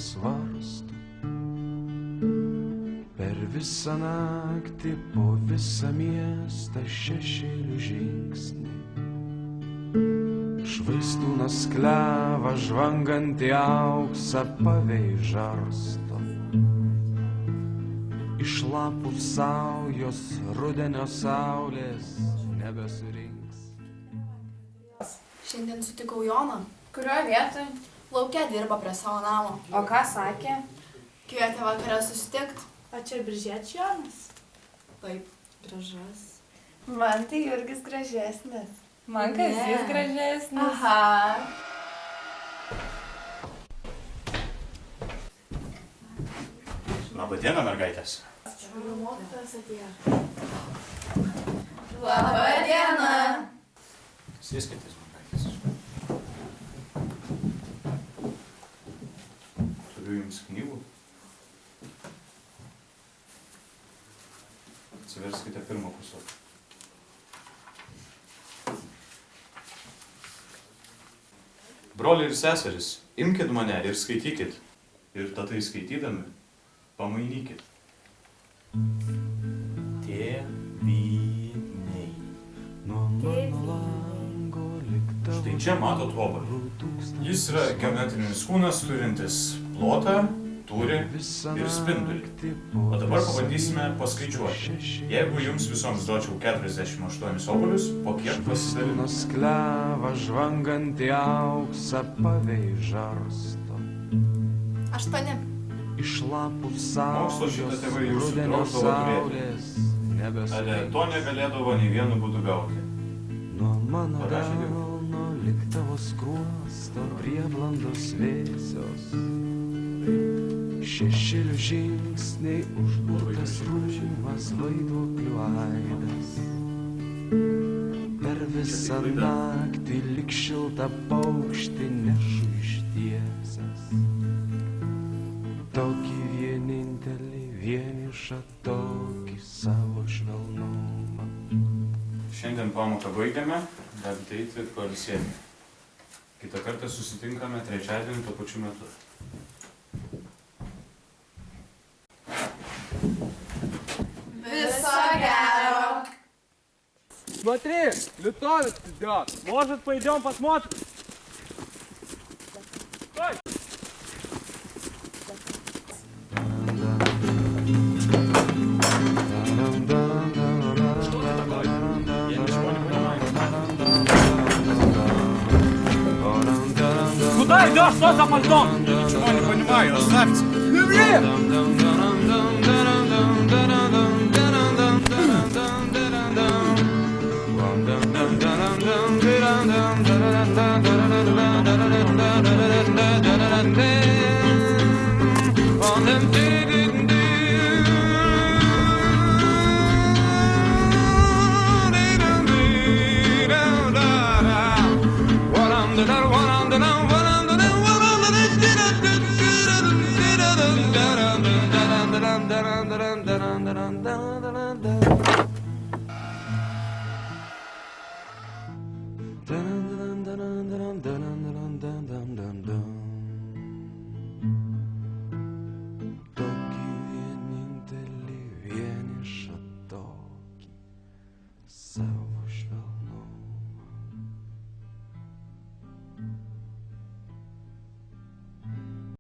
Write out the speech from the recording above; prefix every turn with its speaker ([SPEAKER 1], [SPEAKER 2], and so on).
[SPEAKER 1] svarsto. Per visą naktį po visą miestą šešėlių žingsnį. Švaistūnas klevą žvangantį auksą pavei žarsto. Iš lapų saujos rudenio saulės nebesurinks.
[SPEAKER 2] Šiandien sutikau Joną.
[SPEAKER 3] Kurioje vietoje?
[SPEAKER 2] Lauke dirba prie savo namo.
[SPEAKER 3] O ką sakė?
[SPEAKER 2] Kvietė vakare susitikt.
[SPEAKER 3] O čia Biržiečių Jonas?
[SPEAKER 2] Taip.
[SPEAKER 3] Gražus. Man tai Jurgis gražesnis. Man
[SPEAKER 2] Ne.
[SPEAKER 3] Kazys gražesnis.
[SPEAKER 2] Aha.
[SPEAKER 4] Labadiena, mergaitės.
[SPEAKER 2] Šiaulių mokytojas atėjo.
[SPEAKER 3] Labą dieną.
[SPEAKER 4] Sėskitės, mergaitės. Turiu jums knygų. Atsiverskite pirmą puslapį. Broliai ir seserys, imkit mane ir skaitykit. Ir tatai skaitydami, pamainykit. Tėvynei.
[SPEAKER 1] Nuo mano lango lik tavo
[SPEAKER 4] Štai čia matot obuolį. Jis yra geometrinis kūnas turintis plotą, tūrį ir spindulį. O dabar pabandysime paskaičiuoti. Jeigu jums visoms duočiau 48 obuolius, po kiek pasidalinu?
[SPEAKER 1] Švaistūnas klevą žvangantį auksą pavei žarsto.
[SPEAKER 2] 8.
[SPEAKER 1] Iš lapų
[SPEAKER 4] Mokslo šitą
[SPEAKER 1] saujos
[SPEAKER 4] tėvai jūsų
[SPEAKER 1] rudenio
[SPEAKER 4] trokšdavo
[SPEAKER 1] saulės
[SPEAKER 4] Ale
[SPEAKER 1] nebesurinks.
[SPEAKER 4] to negalėdavo nei vienu būdu gauti.
[SPEAKER 1] Nuo mano
[SPEAKER 4] Parašė Dievas.
[SPEAKER 1] delno lik tavo skruosto prieblandos vėsios. Šešėlių žingsniai užburtas rūmas vaiduoklių aidas. Per visą naktį lik šiltą paukštį nešu ištiesęs. Tokį vienintelį vienišą, tokį savo švelnumą.
[SPEAKER 4] Šiandien pamoką baigiame, galite eiti pailsėti. Kitą kartą susitinkame trečiadienį tuo pačiu metu.
[SPEAKER 2] Viso gero.
[SPEAKER 5] Смотри, литовец идет. Может, пойдем посмотрим? Стой!
[SPEAKER 4] Я ничего не понимаю.
[SPEAKER 5] Куда идешь? Что за мальдон?
[SPEAKER 4] Ничего не понимаю, оставьте.
[SPEAKER 5] Не ври!
[SPEAKER 1] Tokį vienintelį vienišą, tokį savo